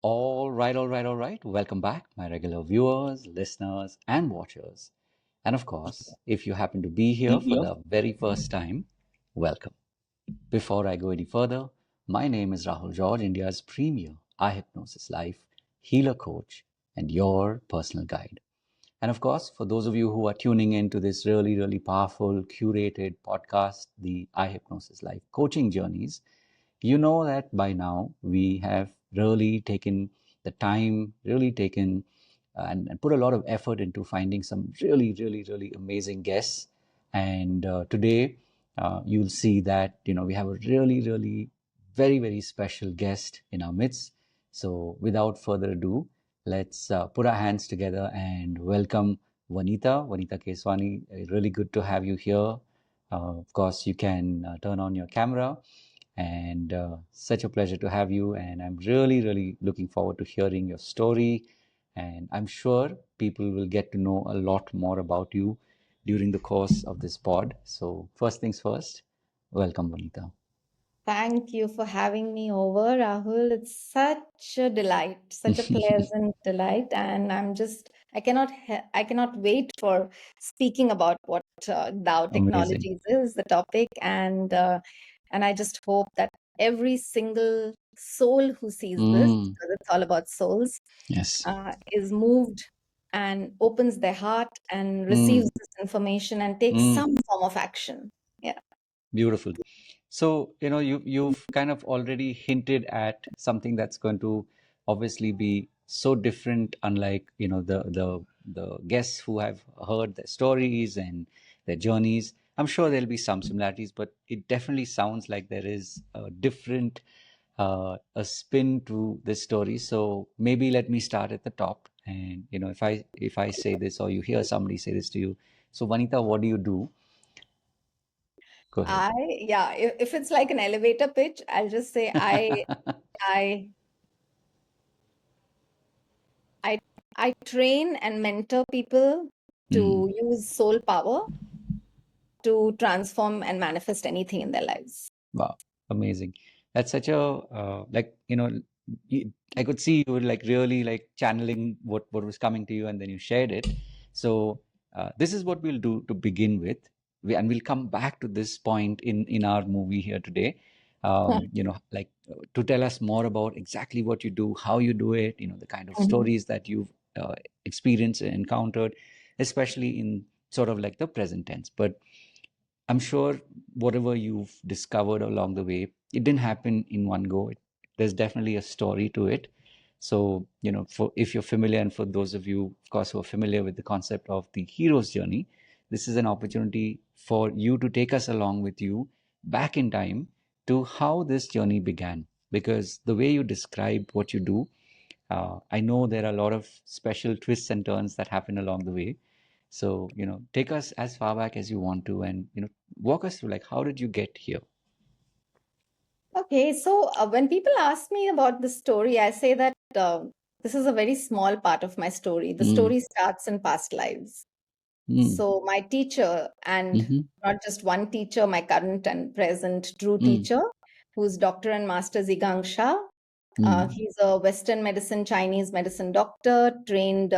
All right. Welcome back, my regular viewers, listeners, and watchers. And of course, if you happen to be here for the very first time, welcome. Before I go any further, my name is Rahul George, India's premier iHypnosis life healer coach and your personal guide. And of course, for those of you who are tuning in to this really powerful, curated podcast, the iHypnosis life coaching journeys, you know that by now we have really taken the time, really taken and put a lot of effort into finding some really amazing guests. And today you'll see that we have a really very special guest in our midst. So without further ado, let's put our hands together and welcome Vanita Keswani. Really good to have you here. Of course, you can turn on your camera, and such a pleasure to have you. And I'm really looking forward to hearing your story. And I'm sure people will get to know a lot more about you during the course of this pod. So, first things first, welcome, Vanita. Thank you for having me over, Rahul. It's such a delight, such a pleasant delight, and I cannot wait for speaking about what Tao Amazing. Technologies is, the topic, and I just hope that every single soul who sees this, Mm, because it's all about souls, yes. is moved and opens their heart and Mm, receives this information and takes mm. some form of action. Yeah. Beautiful. So, you've kind of already hinted at something that's going to obviously be so different, unlike, the guests who have heard their stories and their journeys. I'm sure there'll be some similarities, but it definitely sounds like there is a different a spin to this story. So maybe let me start at the top. And if I say this or you hear somebody say this to you, so Vanita, what do you do? Go ahead. Yeah, if it's like an elevator pitch, I'll just say I I I train and mentor people Mm. to use soul power to transform and manifest anything in their lives. Wow, amazing. That's such a I could see you were like really like channeling what was coming to you, and then you shared it. So this is what we'll do to begin with, and we'll come back to this point in our movie here today. To tell us more about exactly what you do, how you do it, the kind of Mhm. stories that you've experienced and encountered, especially in sort of like the present tense. But I'm sure whatever you've discovered along the way, it didn't happen in one go. There's definitely a story to it. So, for if you're familiar, and for those of you, of course, who are familiar with the concept of the hero's journey, this is an opportunity for you to take us along with you back in time to how this journey began. Because the way you describe what you do, I know there are a lot of special twists and turns that happen along the way. So, take us as far back as you want to, and, walk us through like, how did you get here? Okay, so when people ask me about this story, I say that this is a very small part of my story. The Mm, story starts in past lives. mm, So my teacher, and mm-hmm, not just one teacher, my current and present true mm, teacher, who's Dr. and Master Zhigang Shah. mm, He's a Western medicine, Chinese medicine doctor, trained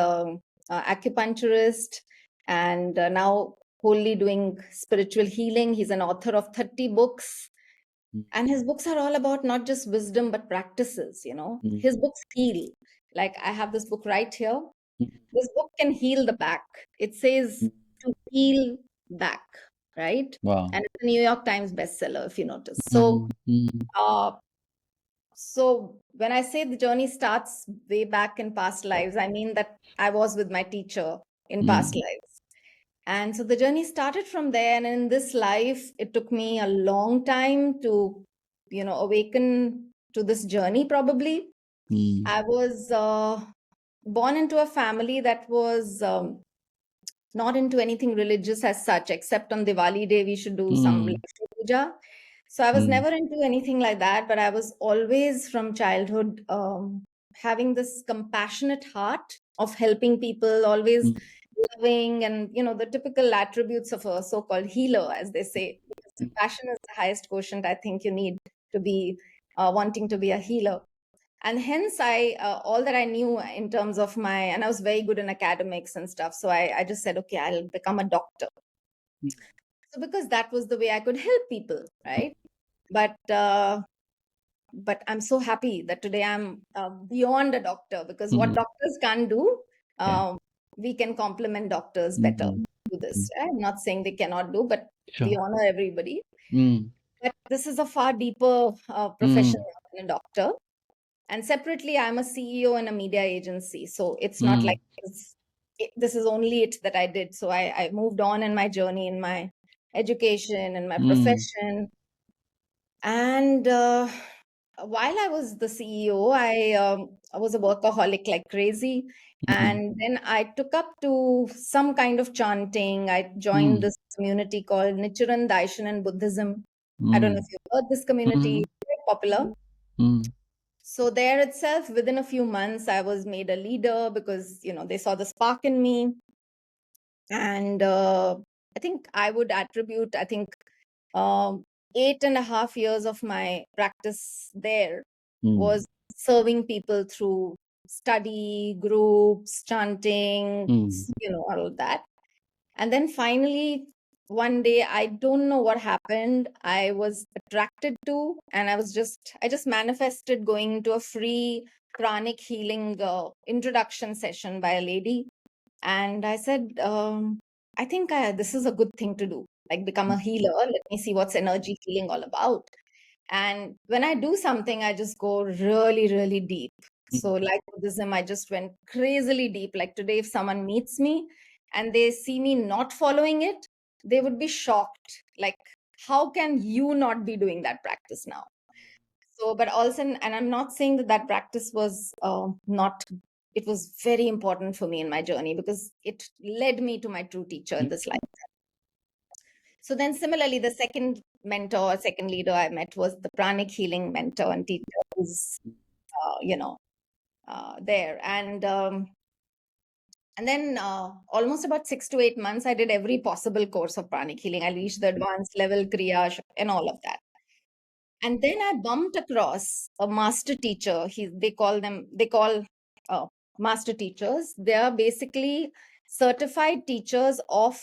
acupuncturist, and now wholly doing spiritual healing. He's an author of 30 books, and his books are all about not just wisdom but practices. mm, His books heal. Like I have this book right here. mm, This book can heal the back. It says mm. to heal back, right? Wow. And it's a New York Times bestseller, if you notice. So, Mm, mm, uh, so when I say the journey starts way back in past lives, I mean that I was with my teacher in past mm, lives. And so the journey started from there. And in this life, it took me a long time to, awaken to this journey, probably. mm, I was born into a family that was not into anything religious as such, except on Diwali day, we should do some mm, Lakshmi puja. So I was mm, never into anything like that, but I was always from childhood having this compassionate heart of helping people, always mm, loving, and the typical attributes of a so-called healer, as they say. Because compassion is the highest quotient I think you need to be wanting to be a healer. And hence I all that I knew in terms of my, and I was very good in academics and stuff, so I just said, okay, I'll become a doctor. So because that was the way I could help people, right? But I'm so happy that today I'm beyond a doctor, because what Mm. doctors can't do, Yeah. we can complement doctors better Mm. do this. Mm. I'm not saying they cannot do, but we Sure. honor everybody. Mm. But this is a far deeper profession Mm. than a doctor. And separately, I'm a CEO in a media agency. So it's not like Mm. this is only it that I did. So I moved on in my journey, in my education, and my Mm. profession. And while I was the CEO, I was a workaholic like crazy. Mm. And then I took up to some kind of chanting. I joined Mm. this community called Nichiren Daishonin Buddhism. I don't know Mm. if you've heard this community, Mm. it's very popular. Mm. So there itself, within a few months, I was made a leader because, they saw the spark in me. And I think I would attribute, 8.5 years of my practice there Mm. was serving people through study, groups, chanting, Mm. all of that. And then finally, one day, I don't know what happened. I was attracted to, and I just manifested going to a free pranic healing introduction session by a lady. And I said, I think this is a good thing to do, like become a healer. Let me see what's energy healing all about. And when I do something, I just go really, really deep. So, Mm. like Buddhism, I just went crazily deep. Like today, if someone meets me and they see me not following it, they would be shocked. Like, how can you not be doing that practice now? So, but also, and I'm not saying that that practice was not, it was very important for me in my journey because it led me to my true teacher in this life. So then similarly, the second mentor, second leader I met was the pranic healing mentor and teacher who's, there. And then almost about 6 to 8 months, I did every possible course of pranic healing. I reached the advanced level, Kriya, and all of that. And then I bumped across a master teacher. They call master teachers. They are basically certified teachers of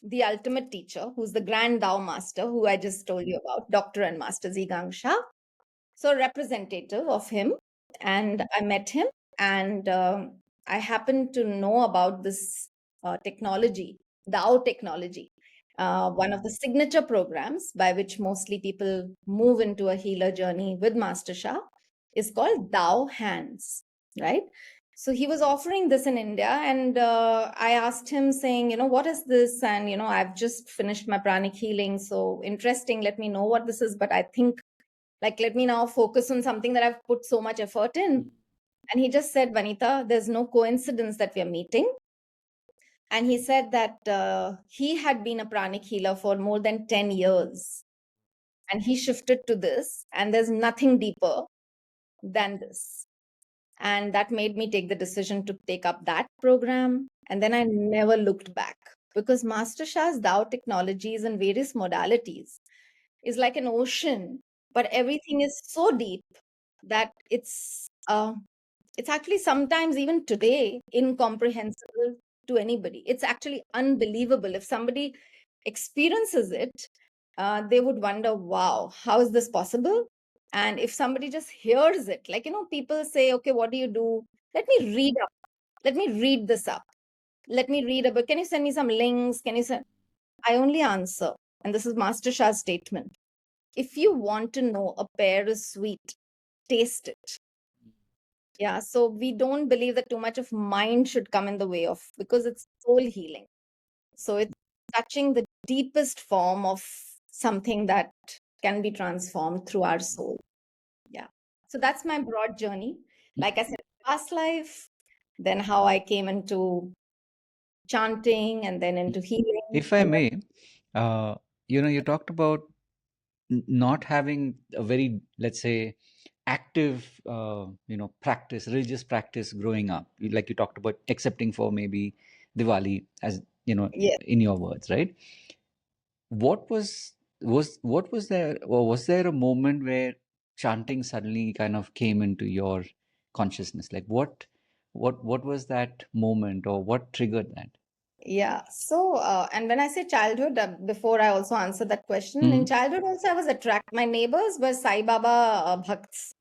the ultimate teacher, who's the grand Tao master, who I just told you about, Dr. and Master Zhigang Shah. So, a representative of him. And I met him, and I happened to know about this technology, Tao technology, one of the signature programs by which mostly people move into a healer journey with Master Shah is called Tao Hands, right? So he was offering this in India, and I asked him, saying, what is this? And, I've just finished my pranic healing. So interesting. Let me know what this is. But I think, like, let me now focus on something that I've put so much effort in. And he just said, Vanita, there's no coincidence that we are meeting. And he said that he had been a pranic healer for more than 10 years. And he shifted to this, and there's nothing deeper than this. And that made me take the decision to take up that program. And then I never looked back, because Master Shah's Tao technologies and various modalities is like an ocean, but everything is so deep that it's actually sometimes even today incomprehensible to anybody. It's actually unbelievable. If somebody experiences it, they would wonder, wow, how is this possible? And if somebody just hears it, like, people say, okay, what do you do? Let me read up. Let me read this up. Let me read about. Can you send me some links? Can you send? I only answer, and this is Master Shah's statement. If you want to know a pear is sweet, taste it. Yeah, so we don't believe that too much of mind should come in the way of, because it's soul healing. So it's touching the deepest form of something that can be transformed through our soul. Yeah. So that's my broad journey. Like I said, past life, then how I came into chanting and then into healing. If I And then, may, uh, you talked about not having a very, let's say, active, practice, religious practice growing up. Like you talked about accepting for maybe Diwali, as yeah. in your words, right? What was there, or was there a moment where chanting suddenly kind of came into your consciousness? Like what was that moment, or what triggered that? Yeah. So, and when I say childhood, before I also answer that question, in Mm, childhood also I was attracted. My neighbors were Sai Baba bhakts.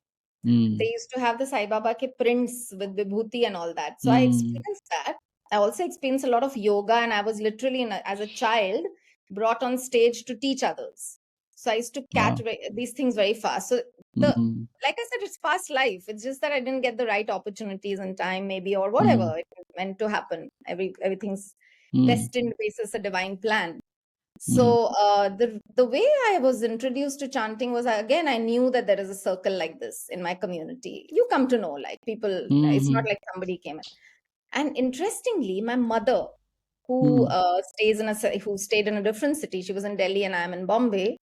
They mm, used to have the Sai Baba ke prints with vibhuti and all that. So I mm, experienced that. I also experienced a lot of yoga, and I was literally, as a child, brought on stage to teach others. So I used to catch wow. these things very fast. So Mm, like I said, it's past life. It's just that I didn't get the right opportunities and time, maybe, or mm, whatever. It meant to happen. Everything's mm, destined basis a divine plan. mm, So the way I was introduced to chanting was, again, I knew that there is a circle like this in my community. You come to know, like, people. It's not mm, like somebody came in. And interestingly, my mother, who mm, who stayed in a different city, she was in Delhi and I'm in Bombay.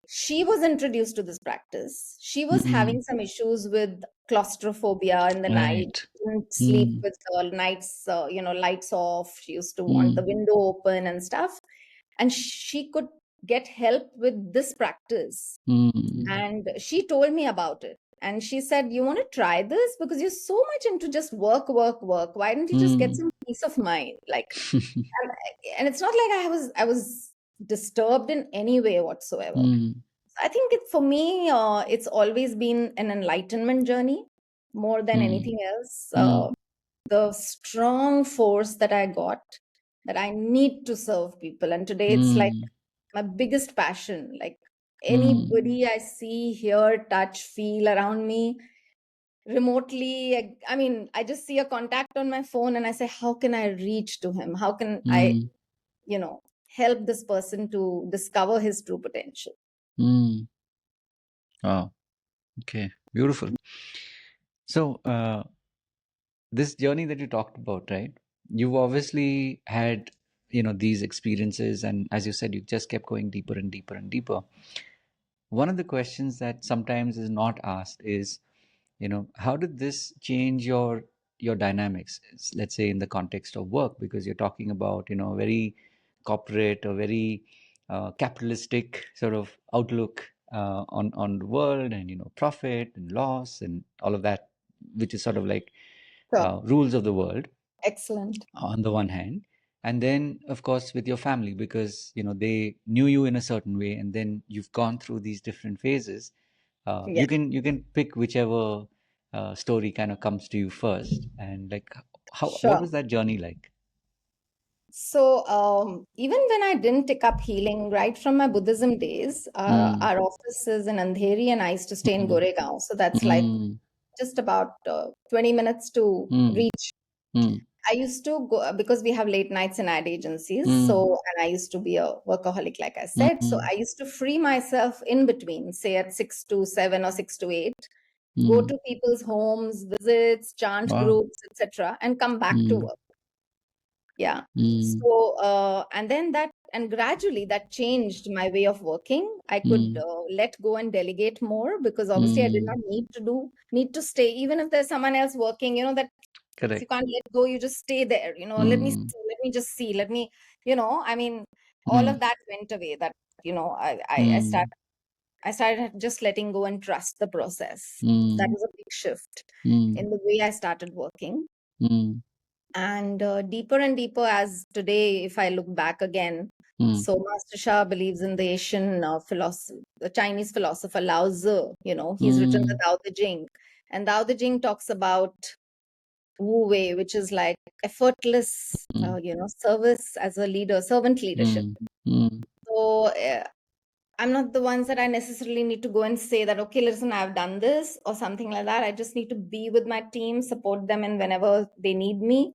She was introduced to this practice. She was mm, having some issues with claustrophobia in the night. right. Didn't sleep Mm, with nights, lights off. She used to want the mm, window open and stuff. And she could get help with this practice. mm, And she told me about it. And she said, "You want to try this? Because you're so much into just work, work, work. Why don't you just get mm, some peace of mind?" Like, and it's not like I was disturbed in any way whatsoever. mm, I think for me, it's always been an enlightenment journey more than mm, anything else. mm, The strong force that I got, that I need to serve people. And today it's like mm, my biggest passion. Like, mm, anybody I see, hear, touch, feel around me remotely, I mean, I just see a contact on my phone and I say, how can I reach to him? How can I, mm, help this person to discover his true potential? mm. Wow. Okay. Beautiful. So, this journey that you talked about, right? You've obviously had, these experiences, and as you said, you just kept going deeper and deeper and deeper. One of the questions that sometimes is not asked is, how did this change your dynamics? Let's say in the context of work, because you're talking about, a very corporate or very capitalistic sort of outlook on the world, and profit and loss and all of that, which is sort of like Sure. rules of the world Excellent. on the one hand, and then of course with your family, because they knew you in a certain way, and then you've gone through these different phases. Yeah. You can pick whichever story kind of comes to you first, and like what Sure. was that journey like? So, even when I didn't take up healing right from my Buddhism days, Mm, our office is in Andheri and I used to stay in mm, Goregaon. So that's like mm, just about 20 minutes to mm, reach. mm, I used to go because we have late nights in ad agencies. mm, So, and I used to be a workaholic, like I said. So mm, I used to free myself in between, say at 6 to 7 or 6 to 8, go mm. to people's homes, visits, chant Wow. groups, etc., and come back to Mm, work. Yeah. mm, So, and then and gradually that changed my way of working. I could mm, let go and delegate more, because obviously I did not mm. need to stay, even if there's someone else working, that if you Correct. can't let go, you just stay there, Mm, let me just see, I mean, all mm, of that went away. That, mm, I started just letting go and trust the process. That mm, was a big shift mm, in the way I started working. mm, And deeper and deeper, as today, if I look back again, mm, so Master Shah believes in the Asian philosophy, the Chinese philosopher Lao Tzu. He's written the mm, Tao Te Ching, and Tao Te Ching talks about Wu Wei, which is like effortless, mm, service as a leader, servant leadership. mm, mm, So I'm not the ones that I necessarily need to go and say that, okay, listen, I've done this or something like that. I just need to be with my team, support them, and whenever they need me,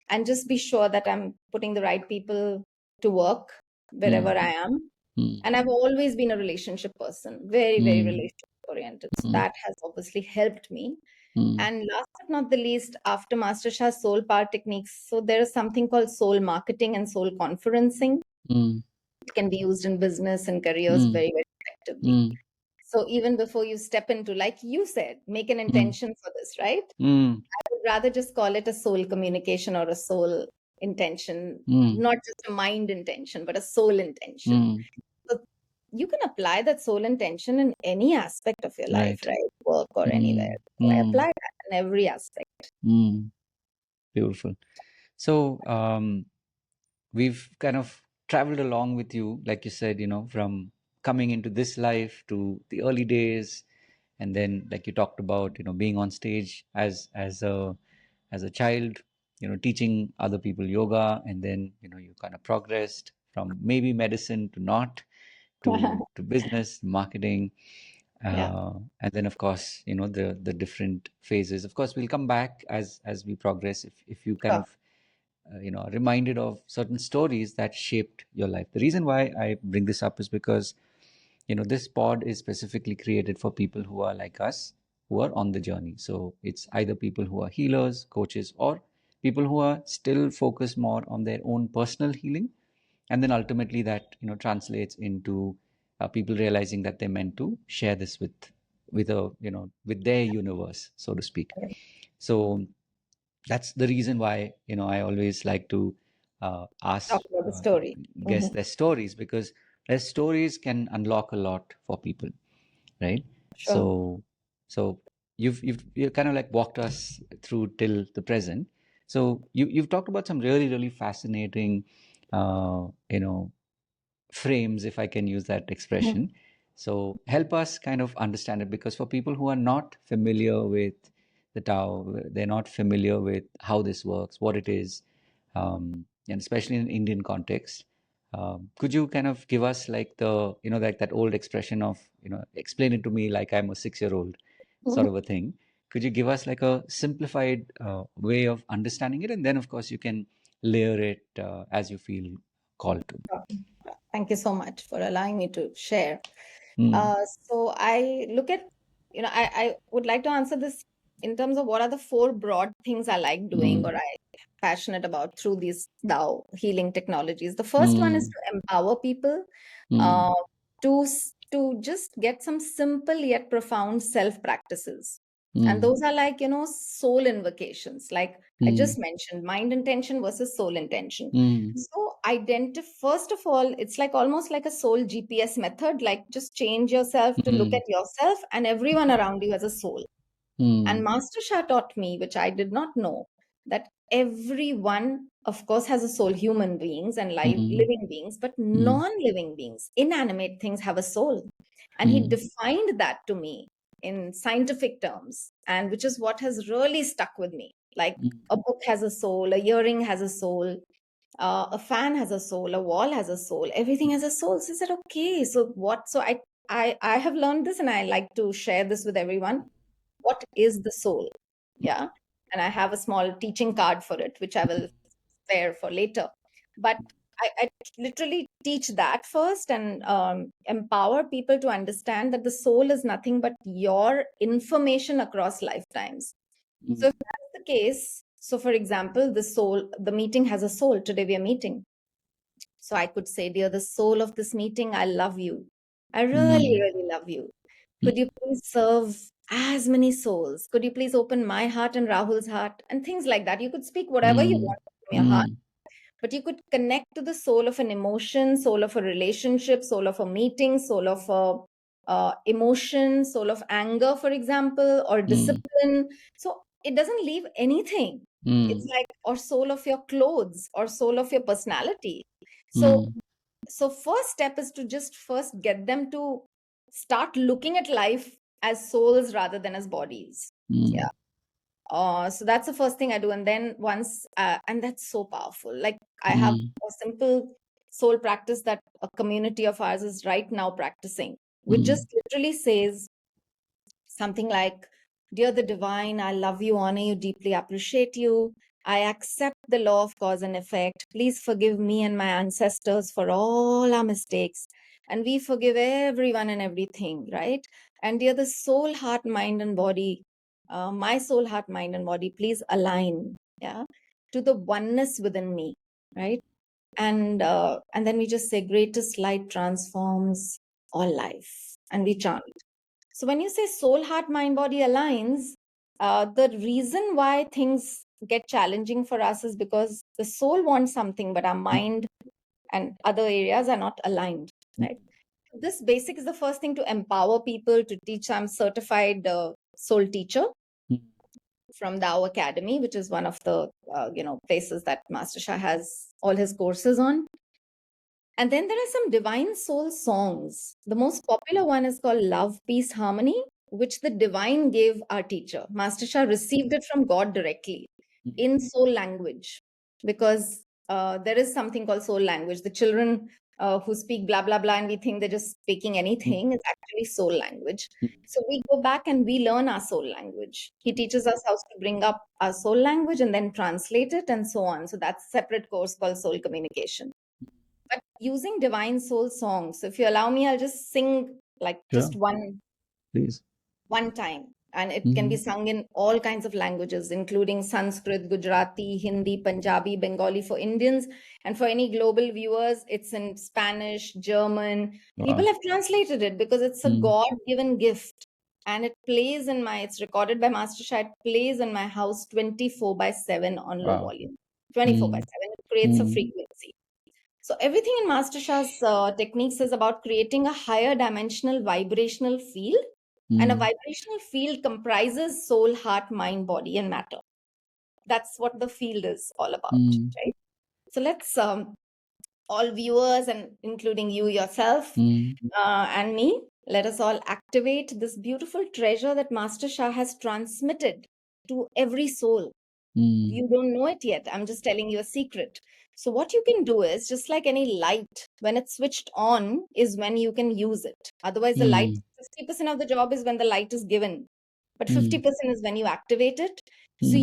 and just be sure that I'm putting the right people to work wherever mm, I am. mm, And I've always been a relationship person, very, very mm, relationship oriented. So mm, that has obviously helped me. mm, And last but not the least, after Master Shah's soul power techniques, so there is something called soul marketing and soul conferencing. mm, It can be used in business and careers mm, very, very effectively. mm, So even before you step into, like you said, make an mm, intention for this, right? mm, I would rather just call it a soul communication or a soul intention, mm, not just a mind intention, but a soul intention. mm. So you can apply that soul intention in any aspect of your life, Right. right? Work or anywhere. Mm, So I mm, apply. in every aspect. Mm. Beautiful. So we've kind of traveled along with you, like you said, from coming into this life to the early days, and then like you talked about, being on stage as a child, teaching other people yoga, and then you kind of progressed from maybe medicine to not to business, marketing, Yeah, and then of course the different phases. Of course, we'll come back as we progress. If you kind sure. of are reminded of certain stories that shaped your life. The reason why I bring this up is because this pod is specifically created for people who are like us, who are on the journey. So it's either people who are healers, coaches, or people who are still focused more on their own personal healing, and then ultimately that translates into people realizing that they're meant to share this with their universe, so to speak. So that's the reason why I always like to ask Talk about the story. guess their stories, because their stories can unlock a lot for people, right? Sure. So you kind of like walked us through till the present. So you've talked about some really fascinating uh, you know frames, if I can use that expression. So help us kind of understand it, because for people who are not familiar with the Tao, they're not familiar with how this works, what it is, and especially in Indian context. Could you kind of give us like like that old expression of, explain it to me like I'm a 6-year old sort of a thing? Could you give us like a simplified way of understanding it? And then, of course, you can layer it as you feel called to. Thank you so much for allowing me to share. Mm, So I look at, I would like to answer this in terms of what are the four broad things I like doing or mm, I passionate about through these Tao healing technologies. The first one is mm, to empower people mm, uh, to just get some simple yet profound self practices. And mm, those are like, soul invocations, like I just mm, mentioned, mind intention versus soul intention. mm, So first of all, it's like almost like a soul GPS method, like just change yourself to look mm, at yourself and everyone around you as a soul. And mm, Master Shah taught me, which I did not know, that everyone, of course, has a soul, human beings and mm, living beings, but mm, non-living beings, inanimate things have a soul. And he mm, defined that to me in scientific terms, and which is what has really stuck with me. Like mm, a book has a soul, a earring has a soul, a fan has a soul, a wall has a soul, everything has a soul. So I said, okay, so what? So I have learned this, and I like to share this with everyone. What is the soul? Yeah. And I have a small teaching card for it, which I will spare for later. But I literally teach that first and empower people to understand that the soul is nothing but your information across lifetimes. So mm, if that's the case, so for example, the meeting has a soul. Today we are meeting. So I could say, dear, the soul of this meeting, I love you. I really, mm, really love you. mm, Could you please serve as many souls? Could you please open my heart and Rahul's heart? And things like that. You could speak whatever you mm, want from your heart, mm, but you could connect to the soul of an emotion, soul of a relationship, soul of a meeting, soul of a emotion, soul of anger, for example, or mm, discipline. So it doesn't leave anything. It's mm, like, or soul of your clothes, or soul of your personality. So, mm, so first step is to just first get them to start looking at life as souls rather than as bodies. Yeah. mm, So that's the first thing I do. And then and that's so powerful. Like I have mm, a simple soul practice that a community of ours is right now practicing, which mm, just literally says something like, dear the divine, I love you, honor you, deeply appreciate you. I accept the law of cause and effect. Please forgive me and my ancestors for all our mistakes. And we forgive everyone and everything, right? And dear the soul, heart, mind, and body, my soul, heart, mind, and body, please align, yeah, to the oneness within me, right? And then we just say, greatest light transforms all life. And we chant. So when you say soul, heart, mind, body aligns, the reason why things get challenging for us is because the soul wants something, but our mind and other areas are not aligned, right? This basic is the first thing to empower people to teach. I'm certified soul teacher. mm, from Tao Academy, which is one of the places that Master Shah has all his courses on. And then there are some divine soul songs. The most popular one is called Love, Peace, Harmony, which the divine gave our teacher. Master Shah received it from God directly in soul language, because there is something called soul language. The children who speak blah, blah, blah, and we think they're just speaking anything, it's actually soul language. So we go back and we learn our soul language. He teaches us how to bring up our soul language and then translate it and so on. So that's a separate course called soul communication. But using divine soul songs, so if you allow me, I'll just sing like just Sure, please. one time. And it can be sung in all kinds of languages, including Sanskrit, Gujarati, Hindi, Punjabi, Bengali for Indians. And for any global viewers, it's in Spanish, German. People Wow. have translated it because it's a God-given gift. And it's recorded by Master Shah. It plays in my house 24/7 on low Wow. volume. 24/7. It creates a frequency. So everything in Master Shah's techniques is about creating a higher dimensional vibrational field. And a vibrational field comprises soul, heart, mind, body, and matter. That's what the field is all about, right? So let's all viewers, and including you yourself and me, let us all activate this beautiful treasure that Master Shah has transmitted to every soul. You don't know it yet. I'm just telling you a secret. So what you can do is, just like any light, when it's switched on is when you can use it. Otherwise, the light, 50% of the job is when the light is given, but 50% is when you activate it. So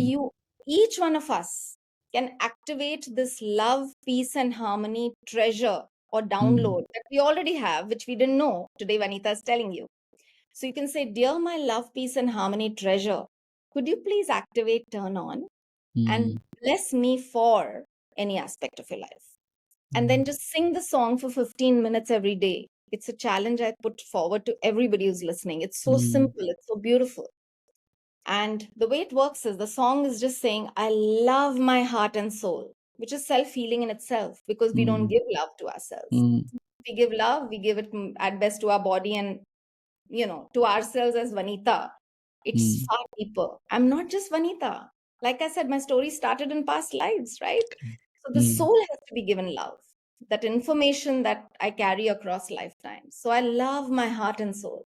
each one of us can activate this love, peace, and harmony treasure or download that we already have, which we didn't know. Today, Vanita is telling you. So you can say, "Dear my love, peace, and harmony treasure, could you please activate, turn on, and bless me for any aspect of your life." And then just sing the song for 15 minutes every day. It's a challenge I put forward to everybody who's listening. It's so simple, it's so beautiful. And the way it works is, the song is just saying, "I love my heart and soul," which is self-healing in itself, because we don't give love to ourselves. We give love, we give it at best to our body and, to ourselves as Vanita. It's far deeper. I'm not just Vanita. Like I said, my story started in past lives, right? So the soul has to be given love, that information that I carry across lifetimes. So I love my heart and soul.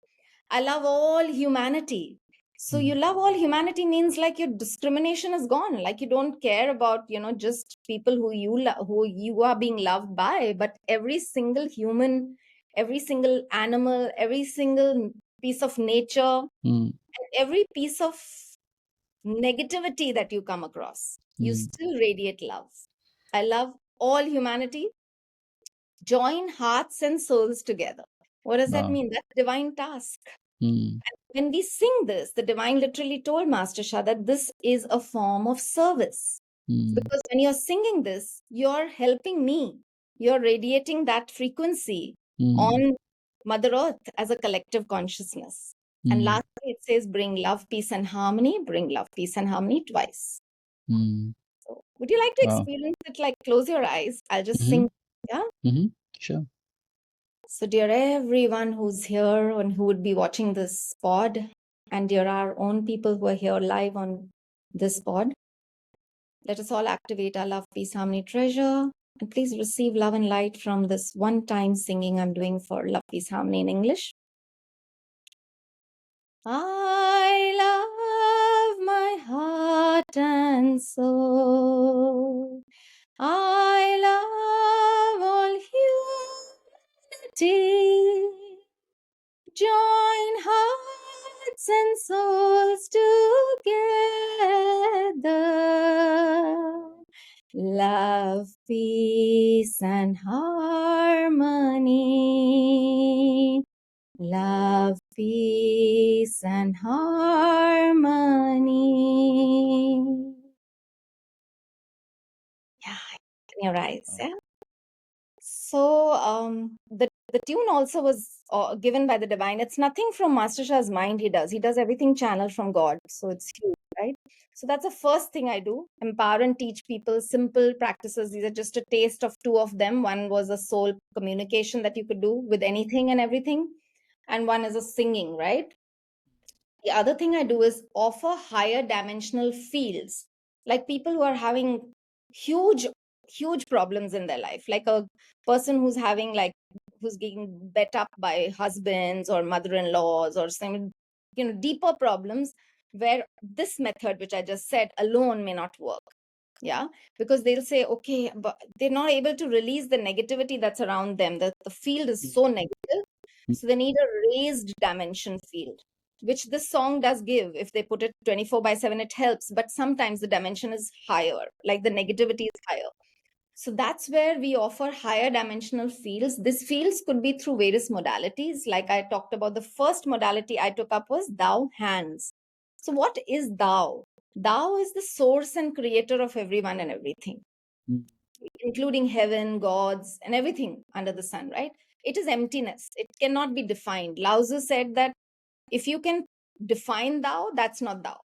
I love all humanity. So you love all humanity means like your discrimination is gone. Like you don't care about, just people who you are being loved by, but every single human, every single animal, every single piece of nature, and every piece of negativity that you come across, you still radiate love. I love all humanity. Join hearts and souls together. What does that Wow. mean? That's divine task. Mm, When we sing this, the divine literally told Master Shah that this is a form of service. Because when you're singing this, you're helping me. You're radiating that frequency on Mother Earth as a collective consciousness. And lastly, it says, "Bring love, peace, and harmony." Bring love, peace, and harmony twice. So, would you like to wow. experience it? Like, close your eyes. I'll just sing. Yeah. Sure. So, dear everyone who's here and who would be watching this pod, and dear our own people who are here live on this pod, let us all activate our love, peace, harmony treasure. And please receive love and light from this one time singing I'm doing for love, peace, harmony in English. I love my heart and soul. I love all humanity. Join hearts and souls together. Love, peace, and harmony. Love, peace, and harmony. Yeah, open your eyes. Yeah. So the tune also was given by the divine. It's nothing from Master Shah's mind. He does everything channeled from God. So it's huge, right? So that's the first thing I do: empower and teach people simple practices. These are just a taste of two of them. One was a soul communication that you could do with anything and everything, and one is a singing, right? The other thing I do is offer higher dimensional fields, like people who are having huge, huge problems in their life, like a person who's having like who's getting bet up by husbands or mother-in-laws or some, deeper problems where this method, which I just said, alone may not work. Yeah, because they'll say, okay, but they're not able to release the negativity that's around them. The field is so negative. So they need a raised dimension field, which this song does give. If they put it 24/7, it helps. But sometimes the dimension is higher, like the negativity is higher. So that's where we offer higher dimensional fields. These fields could be through various modalities. Like I talked about, the first modality I took up was Tao hands. So what is Tao? Tao is the source and creator of everyone and everything, including heaven, gods, and everything under the sun, right? It is emptiness. It cannot be defined. Lao Tzu said that if you can define Tao, that's not Tao.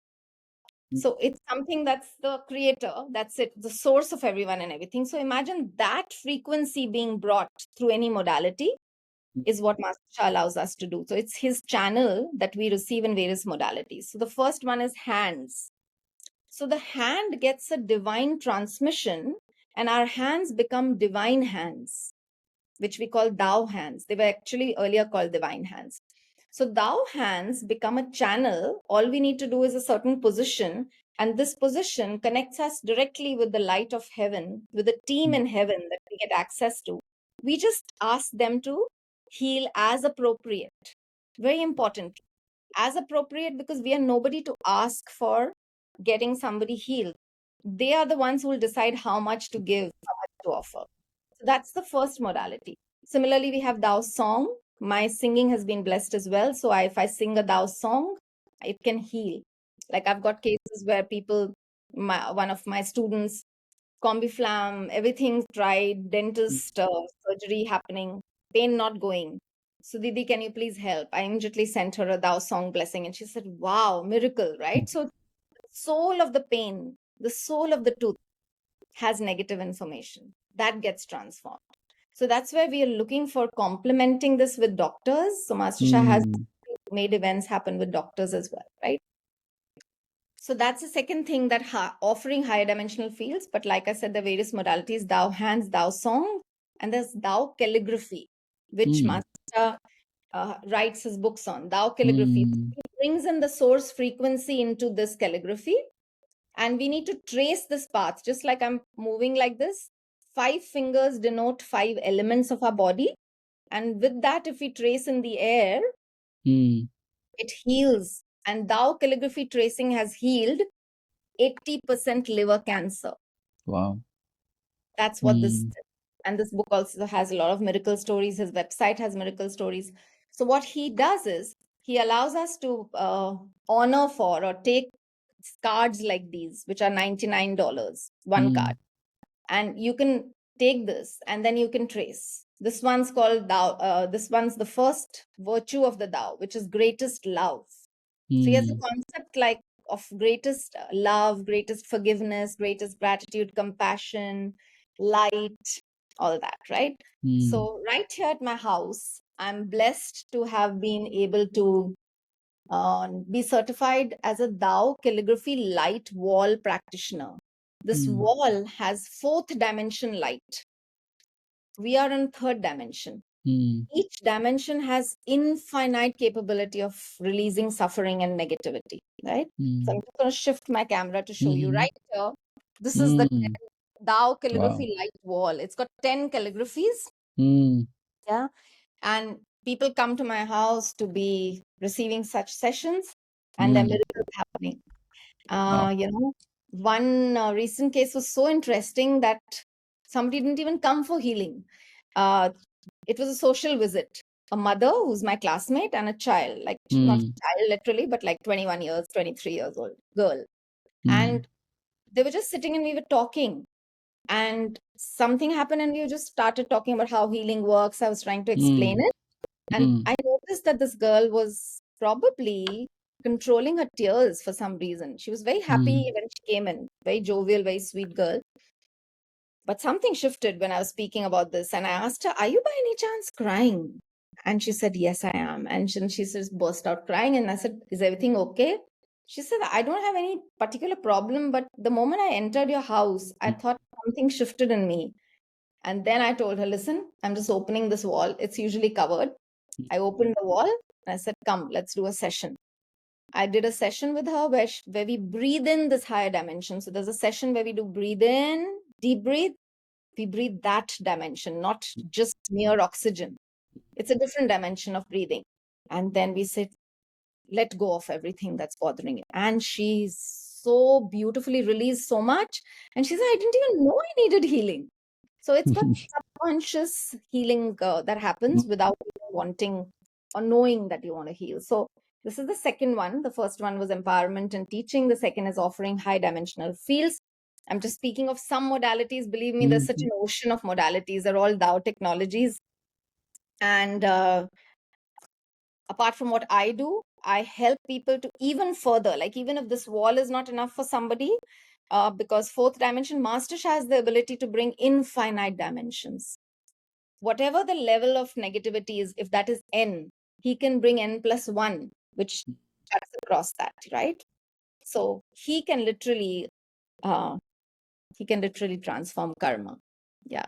So it's something that's the creator, that's it, the source of everyone and everything. So imagine that frequency being brought through any modality is what Master Shah allows us to do. So it's his channel that we receive in various modalities. So the first one is hands. So the hand gets a divine transmission, and our hands become divine hands, which we call Tao hands. They were actually earlier called divine hands. So Tao hands become a channel. All we need to do is a certain position, and this position connects us directly with the light of heaven, with a team in heaven that we get access to. We just ask them to heal as appropriate. Very important. As appropriate, because we are nobody to ask for getting somebody healed. They are the ones who will decide how much to give, how much to offer. So that's the first modality. Similarly, we have Dao song. My singing has been blessed as well. So if I sing a Dao song, it can heal. Like I've got cases where people, one of my students, combiflam, everything tried, dentist surgery happening, pain not going. So Didi, can you please help? I immediately sent her a Dao song blessing, and she said, wow, miracle, right? So soul of the pain, the soul of the tooth has negative information that gets transformed. So that's where we are looking for complementing this with doctors. So Master Shah has made events happen with doctors as well, right? So that's the second thing, that offering higher dimensional fields. But like I said, the various modalities, Tao hands, Tao song, and there's Tao calligraphy, which Master Shah writes his books on. Tao calligraphy. He brings in the source frequency into this calligraphy. And we need to trace this path, just like I'm moving like this. 5 fingers denote 5 elements of our body. And with that, if we trace in the air, it heals. And Tao calligraphy tracing has healed 80% liver cancer. Wow. That's what this, and this book also has a lot of miracle stories. His website has miracle stories. So what he does is he allows us to honor for or take cards like these, which are $99, one card. And you can take this and then you can trace. This one's called Tao. This one's the first virtue of the Tao, which is greatest love. So he has a concept like of greatest love, greatest forgiveness, greatest gratitude, compassion, light, all that, right? So right here at my house, I'm blessed to have been able to be certified as a Tao calligraphy light wall practitioner. This wall has 4th dimension light. We are in 3rd dimension. Each dimension has infinite capability of releasing suffering and negativity, right? So I'm just going to shift my camera to show you right here. This is the Tao calligraphy light wall. It's got 10 calligraphies. Yeah. And people come to my house to be receiving such sessions, and there are miracles happening. One recent case was so interesting that somebody didn't even come for healing. It was a social visit. A mother who's my classmate and a child, like not a child literally, but like 21 years, 23 years old girl. And they were just sitting and we were talking. And something happened and we just started talking about how healing works. I was trying to explain it. And I noticed that this girl was probably controlling her tears for some reason. She was very happy when she came in, very jovial, very sweet girl. But something shifted when I was speaking about this. And I asked her, are you by any chance crying? And she said, yes, I am. And she just burst out crying. And I said, is everything okay? She said, I don't have any particular problem, but the moment I entered your house, I thought something shifted in me. And then I told her, listen, I'm just opening this wall. It's usually covered. I opened the wall and I said, come, let's do a session. I did a session with her where we breathe in this higher dimension. So there's a session where we do breathe in, deep breathe. We breathe that dimension, not just mere oxygen. It's a different dimension of breathing. And then we said, let go of everything that's bothering you. And she's so beautifully released so much. And she said, I didn't even know I needed healing. So it's got subconscious healing that happens without you wanting or knowing that you want to heal. So this is the second one. The first one was empowerment and teaching. The second is offering high dimensional fields. I'm just speaking of some modalities. Believe me, there's such an ocean of modalities. They're all Tao technologies. And apart from what I do, I help people to even further, like even if this wall is not enough for somebody, because fourth dimension, Master Shah has the ability to bring infinite dimensions. Whatever the level of negativity is, if that is n, he can bring n plus 1, which cuts across that, right? So uh, he can literally transform karma. Yeah.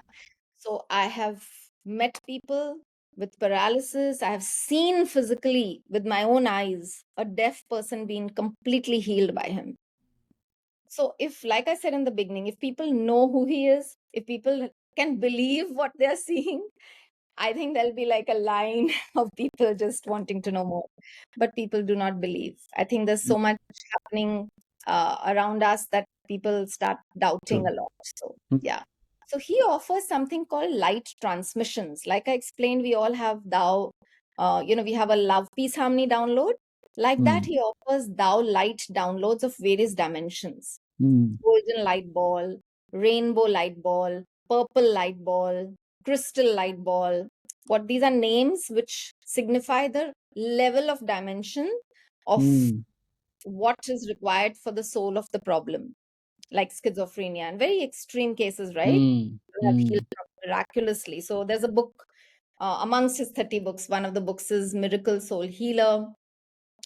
So I have met people with paralysis. I have seen physically with my own eyes a deaf person being completely healed by him. So if, like I said in the beginning, if people know who he is, if people can believe what they're seeing, I think there'll be like a line of people just wanting to know more. But people do not believe. I think there's so much happening around us that people start doubting True. a lot. So, yeah. So he offers something called light transmissions. Like I explained, we all have Tao, we have a love, peace, harmony download. Like that, he offers Tao light downloads of various dimensions. Golden light ball, rainbow light ball, purple light ball, crystal light ball. What these are names which signify the level of dimension of what is required for the soul of the problem, like schizophrenia and very extreme cases, right? People have healed miraculously. So there's a book amongst his 30 books. One of the books is Miracle Soul Healer,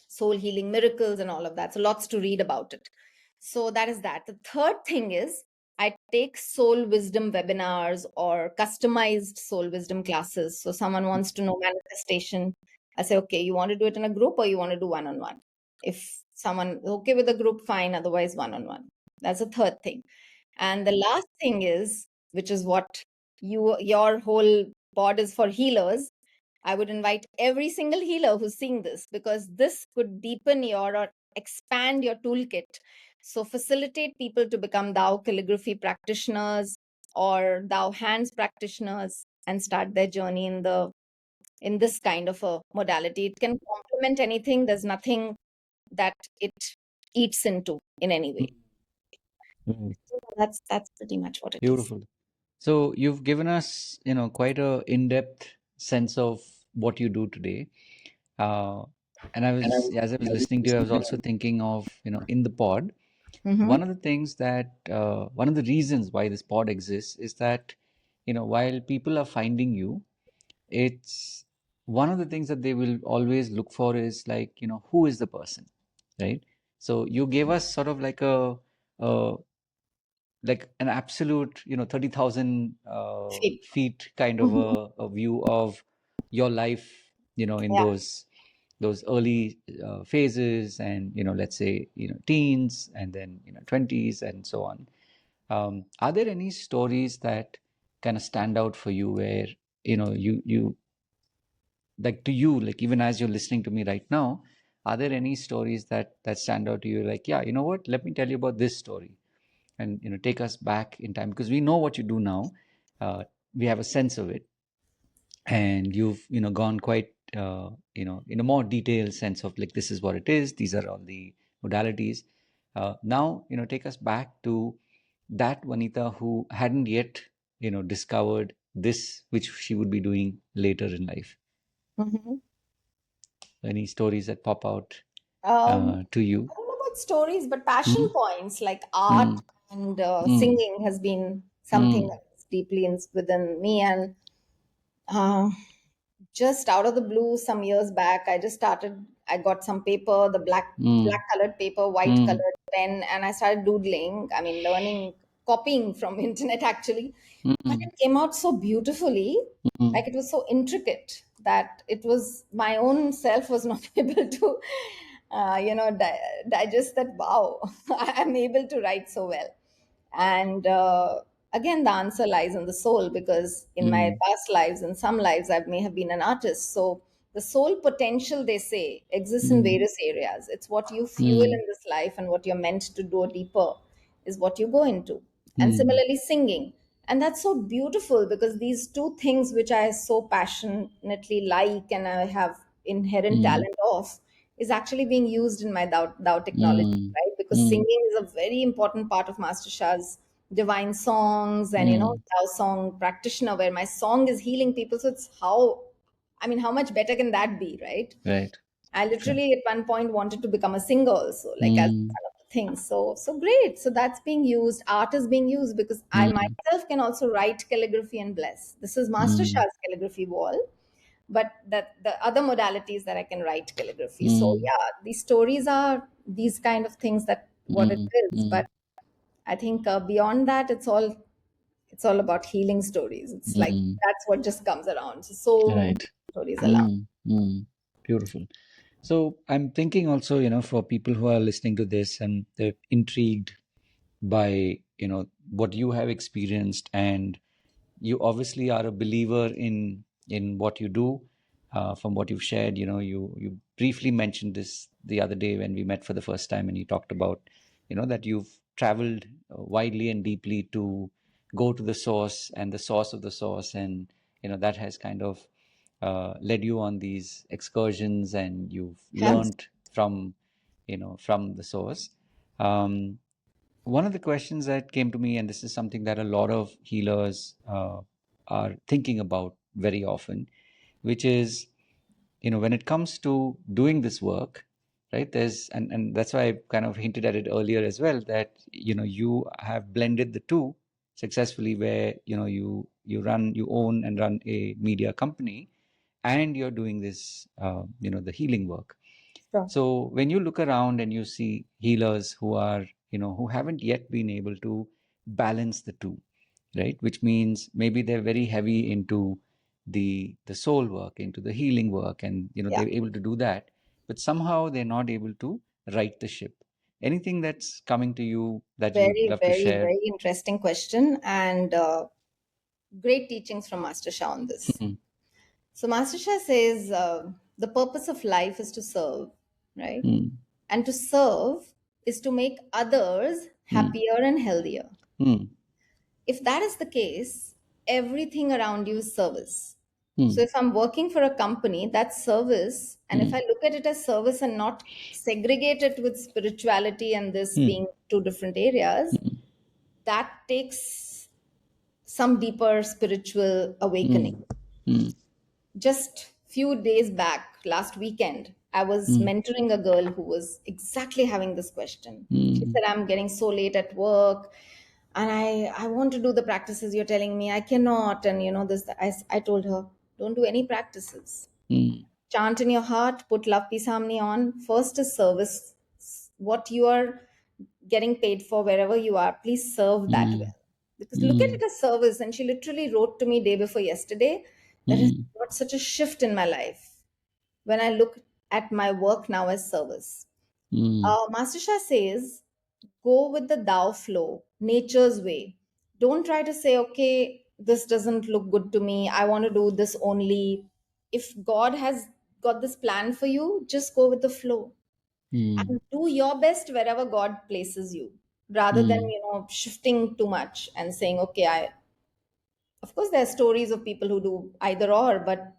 Soul Healing Miracles, and all of that. So lots to read about it. So that is that. The third thing is I take soul wisdom webinars or customized soul wisdom classes. So someone wants to know manifestation. I say, okay, you want to do it in a group or you want to do one-on-one? If someone is okay with a group, fine. Otherwise, one-on-one. That's the third thing. And the last thing is, which is what your whole pod is for healers. I would invite every single healer who's seeing this because this could deepen your or expand your toolkit. So facilitate people to become Tao calligraphy practitioners or Tao hands practitioners and start their journey in this kind of a modality. It can complement anything. There's nothing that it eats into in any way. So that's pretty much what it is. Beautiful. So you've given us, quite a in-depth sense of what you do today. Uh, and as I was listening to you, I was also thinking of, in the pod, Mm-hmm. one of the things that, one of the reasons why this pod exists is that, while people are finding you, it's one of the things that they will always look for is like, who is the person, right? So you gave us sort of a like an absolute 30,000 Feet. feet kind of Mm-hmm. a view of your life in Yeah. those early phases, and let's say teens, and then 20s and so on. Are there any stories that kind of stand out for you where you like, to you, like, even as you're listening to me right now, are there any stories that stand out to you, like, yeah, you know what, let me tell you about this story, and take us back in time, because we know what you do now. We have a sense of it, and you've gone quite in a more detailed sense of, like, this is what it is, these are all the modalities. Now take us back to that Vanita who hadn't yet discovered this, which she would be doing later in life. Mm-hmm. Any stories that pop out to you? I don't know about stories, but passion Mm, points like art mm, and mm, singing has been something mm, that's deeply within me. And uh, just out of the blue some years back, I got some paper, the black Mm. colored paper, white Mm. colored pen, and I started doodling. I mean, learning, copying from internet actually. But Mm. it came out so beautifully, Mm. like it was so intricate that it was my own self was not able to, digest that. Wow, I'm able to write so well. And again, the answer lies in the soul, because in my Mm. past lives, in some lives, I may have been an artist. So the soul potential, they say, exists in Mm. various areas. It's what you fuel Mm. in this life, and what you're meant to do deeper is what you go into. And Mm. similarly, singing. And that's so beautiful, because these two things which I so passionately like and I have inherent Mm. talent of is actually being used in my Tao technology, Mm. right? Because Mm. singing is a very important part of Master Shah's divine songs, and Mm. Tao song practitioner, where my song is healing people. So it's how, I mean, how much better can that be, right? Right. I Right. literally at one point wanted to become a singer also, like as Mm. one of the things. So great. So that's being used. Art is being used, because I Mm. myself can also write calligraphy and bless. This is Master Mm. Shah's calligraphy wall, but that the other modalities that I can write calligraphy. So Mm. yeah, these stories are these kind of things that what it Mm. is. But Mm. I think beyond that, it's all about healing stories. It's like Mm. that's what just comes around. So many Right. stories around. Mm. Mm. Beautiful. So I'm thinking also, for people who are listening to this and they're intrigued by, what you have experienced, and you obviously are a believer in what you do. From what you've shared, you briefly mentioned this the other day when we met for the first time, and you talked about, that you've traveled widely and deeply to go to the source and the source of the source, and that has kind of led you on these excursions, and you've learned from the source. um, One of the questions that came to me, and this is something that a lot of healers are thinking about very often, which is, when it comes to doing this work, right? And that's why I kind of hinted at it earlier as well, that you have blended the two successfully, where you own and run a media company, and you're doing this, the healing work. Sure. So when you look around and you see healers who haven't yet been able to balance the two, right? Which means maybe they're very heavy into the soul work, into the healing work, and Yeah. they're able to do that, but somehow they're not able to right the ship. Anything that's coming to you that you'd Very, love to very, share? very interesting question, and great teachings from Master Shah on this. Mm. So Master Shah says the purpose of life is to serve, right? Mm. And to serve is to make others Mm. happier and healthier. Mm. If that is the case, everything around you is service. So Mm. if I'm working for a company, that's service. And if I Mm. look at it as service and not segregate it with spirituality and this Mm. being two different areas, that takes some deeper spiritual awakening. Mm. Mm. Just few days back, last weekend, I was Mm. mentoring a girl who was exactly having this question. She Mm. said, I'm getting so late at work, and I want to do the practices you're telling me. I cannot. And this, I told her, don't do any practices. Mm. Chant in your heart, put love peace harmony on. First is service. What you are getting paid for, wherever you are, please serve that Mm. well, because look at Mm. it as service. And she literally wrote to me day before yesterday that has Mm. brought such a shift in my life when I look at my work now as service. Mm. Master Shah says, go with the Tao flow, nature's way. Don't try to say, okay, this doesn't look good to me. I want to do this only. If God has got this plan for you, just go with the flow Mm. and do your best wherever God places you, rather than, Mm. shifting too much and saying, okay, of course, there are stories of people who do either or, but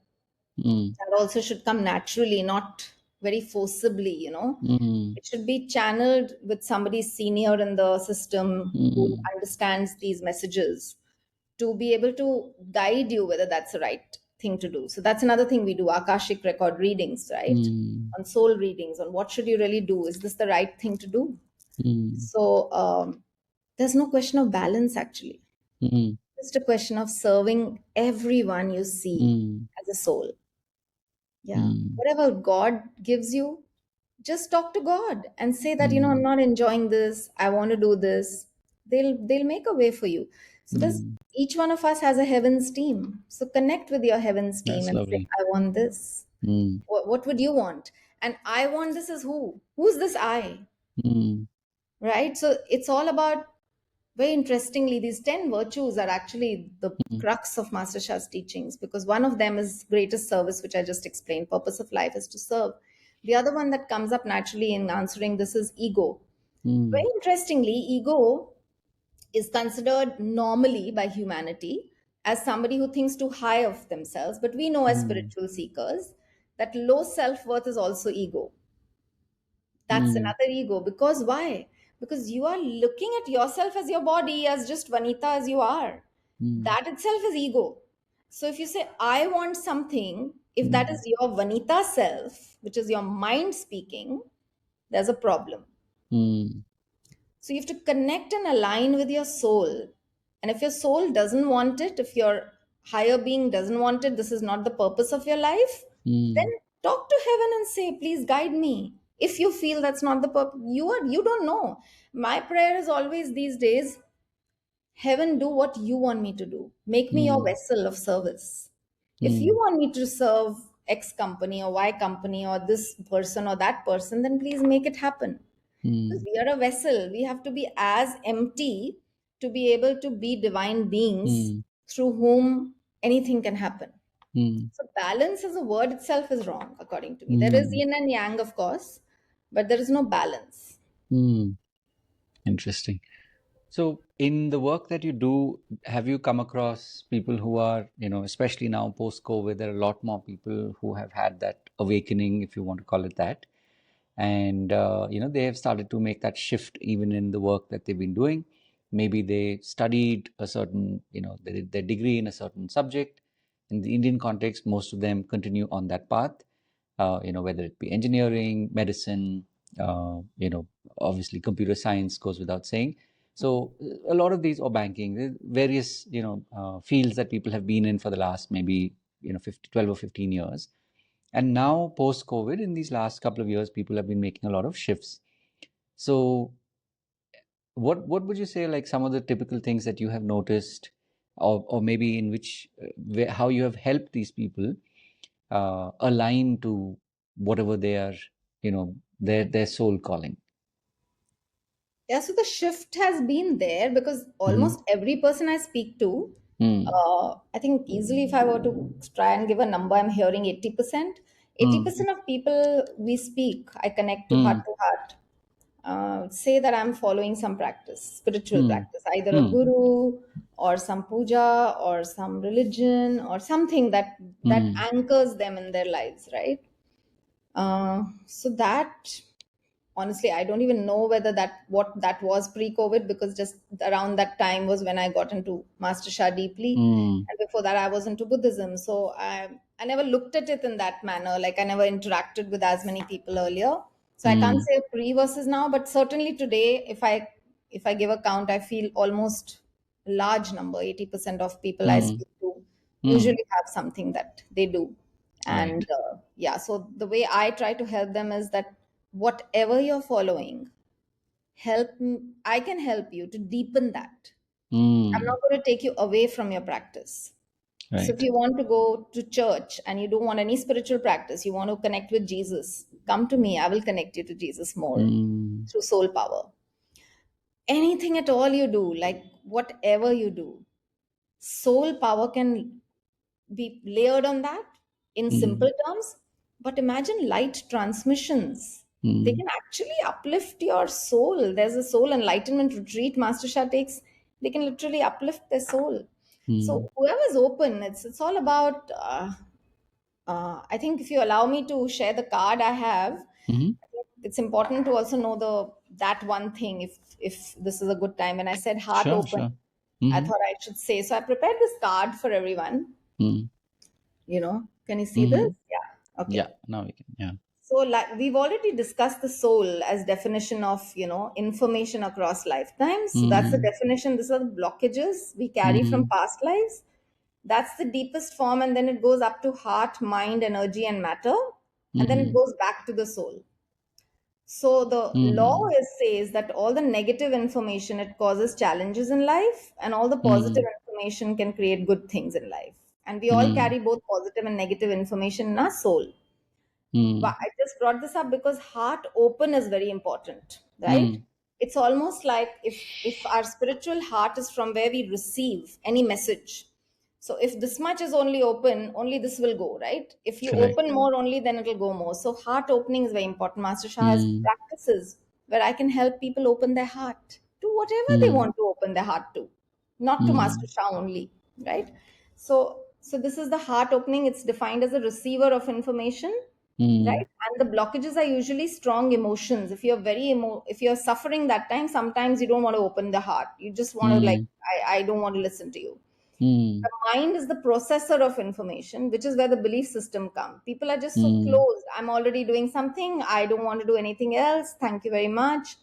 Mm. that also should come naturally, not very forcibly. Mm. It should be channeled with somebody senior in the system who Mm. understands these messages to be able to guide you whether that's the right thing to do. So that's another thing we do, Akashic record readings, right? Mm. On soul readings, on what should you really do? Is this the right thing to do? Mm. So there's no question of balance actually. Mm. It's just a question of serving everyone you see Mm. as a soul. Yeah. Mm, Whatever God gives you, just talk to God and say that, I'm mm, not enjoying this. I want to do this. They'll make a way for you. So this mm. each one of us has a heavens team. So connect with your heavens team That's and say, lovely. I want this. Mm, What would you want? And I want this is who? Who's this I? mm, Right? So it's all about, very interestingly, these 10 virtues are actually the mm, crux of Master Shah's teachings, because one of them is greatest service, which I just explained. Purpose of life is to serve. The other one that comes up naturally in answering this is ego. Very mm, interestingly, ego is considered normally by humanity as somebody who thinks too high of themselves. But we know as mm, spiritual seekers that low self worth is also ego. That's mm, another ego. Because why? Because you are looking at yourself as your body, as just Vanita as you are. mm, That itself is ego. So if you say, I want something, if that is mm, your Vanita self, which is your mind speaking, there's a problem. mm, So you have to connect and align with your soul. And if your soul doesn't want it, if your higher being doesn't want it, this is not the purpose of your life, then mm, talk to heaven and say, please guide me. If you feel that's not the purpose, you don't know. My prayer is always these days, heaven, do what you want me to do. Make me your mm, vessel of service. If you mm, want me to serve X company or Y company or this person or that person, then please make it happen. Because mm, we are a vessel, we have to be as empty to be able to be divine beings mm, through whom anything can happen. mm, So, balance as a word itself is wrong, according to me. There is mm, yin and yang, of course, but there is no balance. mm. Interesting. So, in the work that you do, have you come across people who are, especially now post COVID, there are a lot more people who have had that awakening, if you want to call it that. And, they have started to make that shift even in the work that they've been doing. Maybe they studied a certain, they did their degree in a certain subject. In the Indian context, most of them continue on that path, whether it be engineering, medicine, obviously computer science goes without saying. So a lot of these, or banking, various, fields that people have been in for the last maybe, 12 or 15 years. And now post COVID, in these last couple of years, people have been making a lot of shifts. So what would you say, like some of the typical things that you have noticed, or maybe in which how you have helped these people align to whatever they are, their soul calling. Yeah, so the shift has been there because Mm-hmm. almost every person I speak to, Mm, I think easily if I were to try and give a number, I'm hearing 80%. mm, 80% of people we speak, I connect to mm, heart, say that I'm following some practice, spiritual mm, practice, either a mm, guru or some puja or some religion or something that mm, anchors them in their lives, right? So that, honestly, I don't even know whether that what that was pre-COVID, because just around that time was when I got into Master Shah deeply, mm, and before that I was into Buddhism. So I never looked at it in that manner. Like, I never interacted with as many people earlier. So I can't mm, say pre versus now, but certainly today, if I give a count, I feel almost a large number, 80% of people I mm, speak to mm. usually have something that they do. Right. And yeah, so the way I try to help them is that whatever you're following, I can help you to deepen that. I'm Mm, not going to take you away from your practice. So if right. you want to go to church and you don't want any spiritual practice, you want to connect with Jesus, come to me. I will connect you to Jesus more Mm, through soul power. Anything at all you do, like whatever you do, soul power can be layered on that in mm, simple terms. But imagine light transmissions. They mm, can actually uplift your soul. There's a soul enlightenment retreat Master Shah takes. They can literally uplift their soul. mm, So whoever's open, it's all about. I think if you allow me to share the card I have, mm. I think it's important to also know the that one thing. If this is a good time, when I said heart Sure, open, sure. I Mm-hmm. thought I should say. So I prepared this card for everyone. Mm, Can you see this? mm-hmm. Yeah. Okay. Yeah, now we can. Yeah. So, like, we've already discussed the soul as definition of information across lifetimes. So that's the Mm, definition. These are the blockages we carry from mm, past lives. That's the deepest form, and then it goes up to heart, mind, energy, and matter, and then it Mm. goes back to the soul. So the law Mm. says that all the negative information, it causes challenges in life, and all the positive Mm. information can create good things in life. And we all Mm. carry both positive and negative information in our soul. Mm. I just brought this up because heart open is very important, right? Mm. It's almost like if our spiritual heart is from where we receive any message. So if this much is only open, only this will go, right? If you Correct. open more, only then it will go more. So heart opening is very important. Master Shah has Mm. practices where I can help people open their heart to whatever they Mm. want to open their heart to, not to Master Mm. Shah only, right? So this is the heart opening. It's defined as a receiver of information, Mm. right? And the blockages are usually strong emotions. If you're if you're suffering that time, sometimes you don't want to open the heart. You just want to like, Mm. I don't want to listen to you. Mm. The mind is the processor of information, which is where the belief system comes. People are just so Mm. closed. I'm already doing something, I don't want to do anything else, thank you very much.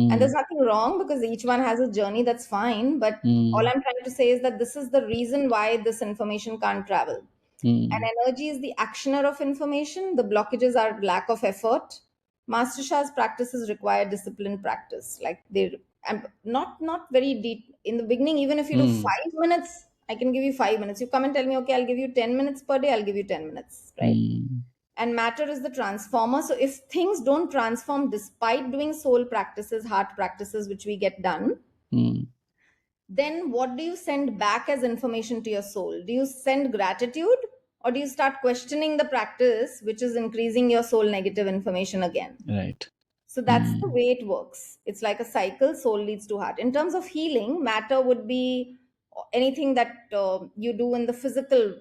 And there's Mm. nothing wrong because each one has a journey, that's fine. But all Mm. I'm trying to say is that this is the reason why this information can't travel. And Mm. energy is the actioner of information. The blockages are lack of effort. Master Shah's practices require disciplined practice. Like they, and not very deep in the beginning. Even if you do Mm. 5 minutes, I can give you 5 minutes. You come and tell me, okay, I'll give you 10 minutes per day. I'll give you 10 minutes, right? Mm. And matter is the transformer. So if things don't transform despite doing soul practices, heart practices, which we get done, Mm. then what do you send back as information to your soul? Do you send gratitude, or do you start questioning the practice, which is increasing your soul negative information again? Right. So that's the Mm. way it works. It's like a cycle, soul leads to heart. In terms of healing, matter would be anything that you do in the physical,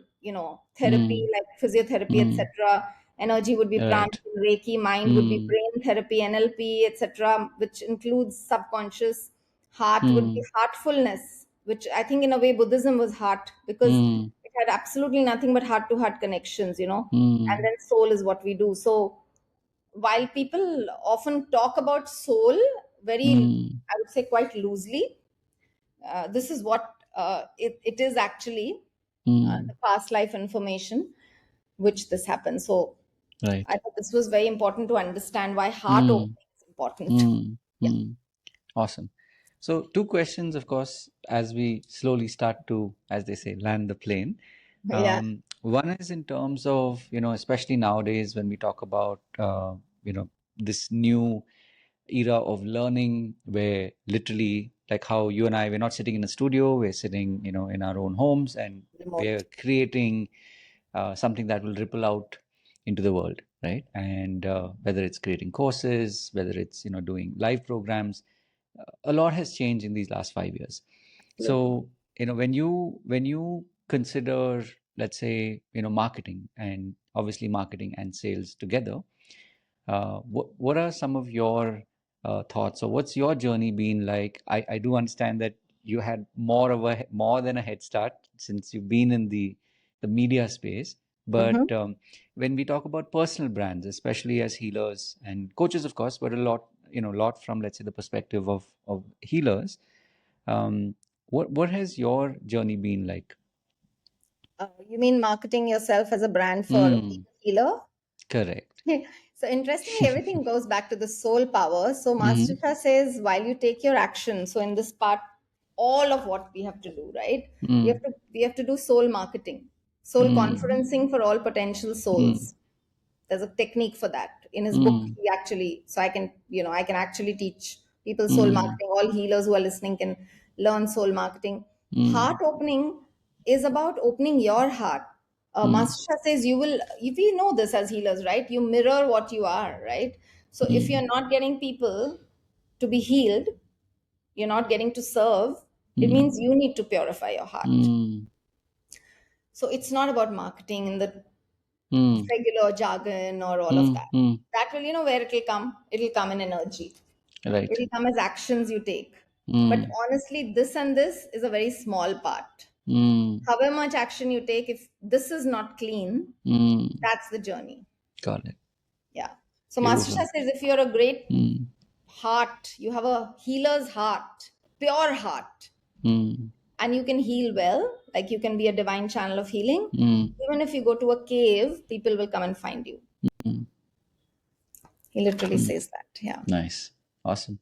therapy, Mm. like physiotherapy, Mm. etc. Energy would be pranayama, Right. reiki, mind would be Mm. brain therapy, NLP, etc., which includes subconscious. Heart would be Mm. heartfulness, which I think in a way Buddhism was heart, because Mm. it had absolutely nothing but heart to heart connections, and Mm. then soul is what we do. So while people often talk about soul very, Mm. I would say, quite loosely, this is what it is actually, Mm. the past life information which this happens. So I Right. thought this was very important to understand why heart Mm. opening is important. Mm. Yeah. Mm. Awesome. So, two questions, of course, as we slowly start to, as they say, land the plane. Yeah. One is in terms of, especially nowadays when we talk about, this new era of learning where literally, like how you and I, we're not sitting in a studio, we're sitting, in our own homes and we're Remote. creating something that will ripple out into the world, right? And whether it's creating courses, whether it's, doing live programs, a lot has changed in these last 5 years. Absolutely. So, when you consider, let's say, marketing and obviously marketing and sales together, what are some of your thoughts, or what's your journey been like? I do understand that you had more than a head start since you've been in the media space. Mm-hmm. But when we talk about personal brands, especially as healers and coaches, of course, but a lot from, let's say, the perspective of healers, what has your journey been like? You mean marketing yourself as a brand for being Mm, a healer? correct. So interestingly, everything goes back to the soul power. So Master Mm-hmm. Shah says, while you take your action, so in this part, all of what we have to do, right? We have Mm, to we have to do soul marketing, soul mm, conferencing for all potential mm, souls. There's a technique for that. In his book, mm, he actually, so I can actually teach people soul mm, marketing. All healers who are listening can learn soul marketing. Heart mm, opening is about opening your heart. mm, Master Shah says you will, if we know this as healers, right? You mirror what you are, right? So if mm, you're not getting people to be healed, you're not getting to serve, it mm, means you need to purify your heart. mm, So it's not about marketing in the mm, regular jargon or all of mm, that. mm. That will, where it will come. It will come in energy. It Right. will come as actions you take. But Mm, honestly, this and this is a very small part. mm, However much action you take, if this is not clean, mm. that's the journey. Got it. Yeah. So Master Shah Beautiful. says if you're a great Mm, heart, you have a healer's heart, pure heart, mm, and you can heal well, like you can be a divine channel of healing. Mm. Even if you go to a cave, people will come and find you. Mm. He literally Mm. says that. Yeah. Nice. Awesome.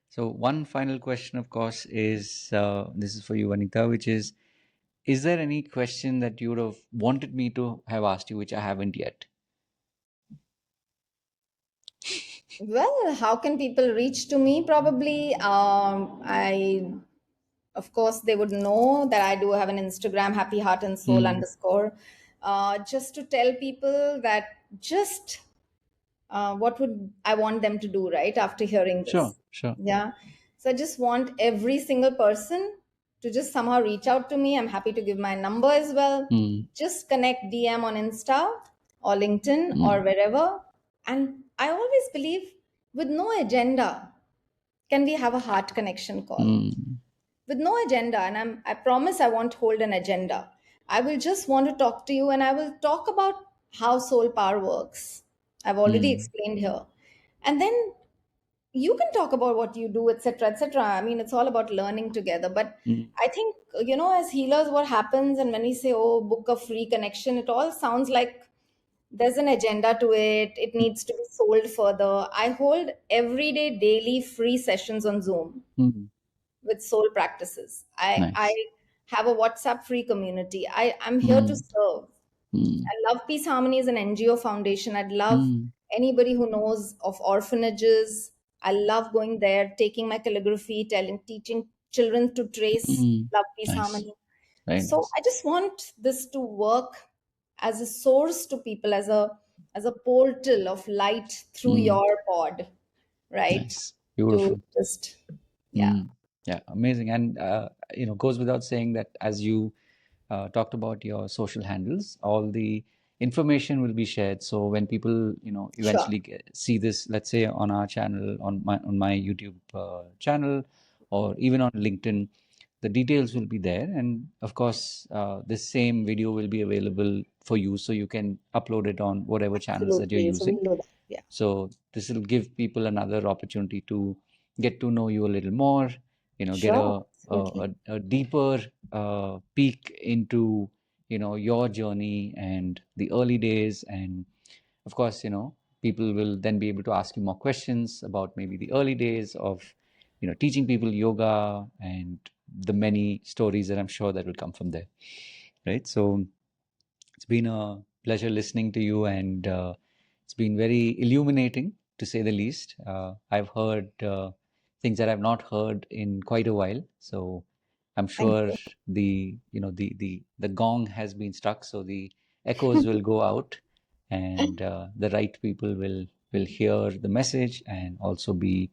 So one final question, of course, is this is for you, Vanita, which is there any question that you would have wanted me to have asked you, which I haven't yet? Well, how can people reach to me? Probably, of course, they would know that I do have an Instagram, happy heart and soul Mm. underscore. Just to tell people that just what would I want them to do, right, after hearing Sure, this? sure. Yeah. So I just want every single person to just somehow reach out to me. I'm happy to give my number as well. Mm. Just connect DM on Insta or LinkedIn or Mm. wherever. And I always believe with no agenda can we have a heart connection call. Mm. With no agenda, and I promise I won't hold an agenda. I will just want to talk to you and I will talk about how soul power works. I've already Mm. explained here. And then you can talk about what you do, etc., etc. I mean, it's all about learning together. But Mm. I think, as healers, what happens, and when we say, oh, book a free connection, it all sounds like there's an agenda to it. It needs to be sold further. I hold everyday, daily free sessions on Zoom Mm. with soul practices. I Nice. have a WhatsApp free community. I'm here to Mm. serve. Mm. I love Peace Harmony as an NGO foundation. I'd love Mm. anybody who knows of orphanages. I love going there, taking my calligraphy, teaching children to trace Mm. Love, Peace, Nice. Harmony. Very So nice. I just want this to work as a source to people, as a portal of light through Mm. your pod, right? Nice. To Beautiful. just, yeah, Mm. Yeah, amazing. And goes without saying that as you talked about your social handles, all the information will be shared. So when people, sure. eventually see this, let's say on our channel, on my YouTube channel, or even on LinkedIn, the details will be there. And of course, this same video will be available for you, so you can upload it on whatever channels that you're Absolutely. So using. we'll do that. Yeah. So this will give people another opportunity to get to know you a little more, get Sure. a, Absolutely. a deeper peek into, your journey and the early days. And of course, people will then be able to ask you more questions about maybe the early days of, teaching people yoga and the many stories that I'm sure that will come from there. Right. So it's been a pleasure listening to you, and it's been very illuminating, to say the least. I've heard things that I've not heard in quite a while, so I'm Thank sure you. the gong has been struck, so the echoes will go out, and the right people will hear the message and also be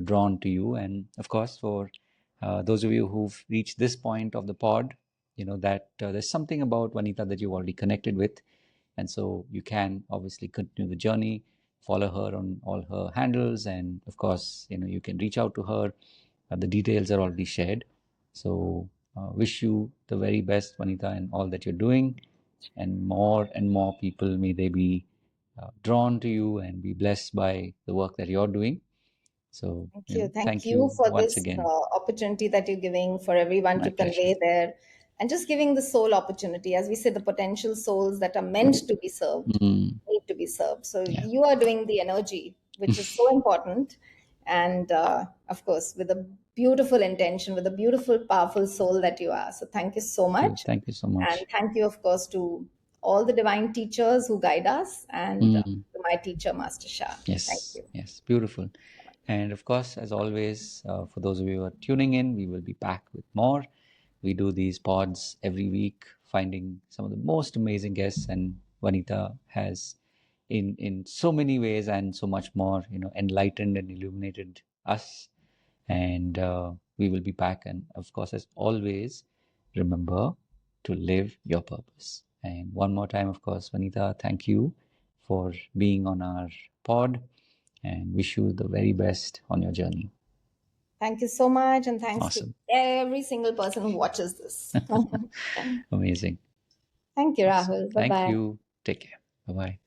drawn to you. And of course, for those of you who've reached this point of the pod, that there's something about Vanita that you've already connected with, and so you can obviously continue the journey, follow her on all her handles, and of course, you can reach out to her. The details are already shared. So wish you the very best, Vanita, in all that you're doing, and more people, may they be drawn to you and be blessed by the work that you're doing. So Thank you. Thank thank you you for once this again. opportunity that you're giving for everyone My to pleasure. convey there, and just giving the soul opportunity. As we say, the potential souls that are meant to be served Mm, need to be served. So yeah. you are doing the energy, which is so important. And of course, with a beautiful intention, with a beautiful, powerful soul that you are. So thank you so much. Thank you so And much. thank you, of course, to all the divine teachers who guide us, and Mm. to my teacher, Master Shah. Thank Yes, you. yes, beautiful. And of course, as always, for those of you who are tuning in, we will be back with more. We do these pods every week, finding some of the most amazing guests, and Vanita has, in so many ways and so much more, enlightened and illuminated us. And we will be back. And of course, as always, remember to live your purpose. And one more time, of course, Vanita, thank you for being on our pod, and wish you the very best on your journey. Thank you so much, and thanks to Awesome. every single person who watches this. Amazing. Thank you, Awesome. Rahul. Bye Thank bye. you. Take care. Bye bye.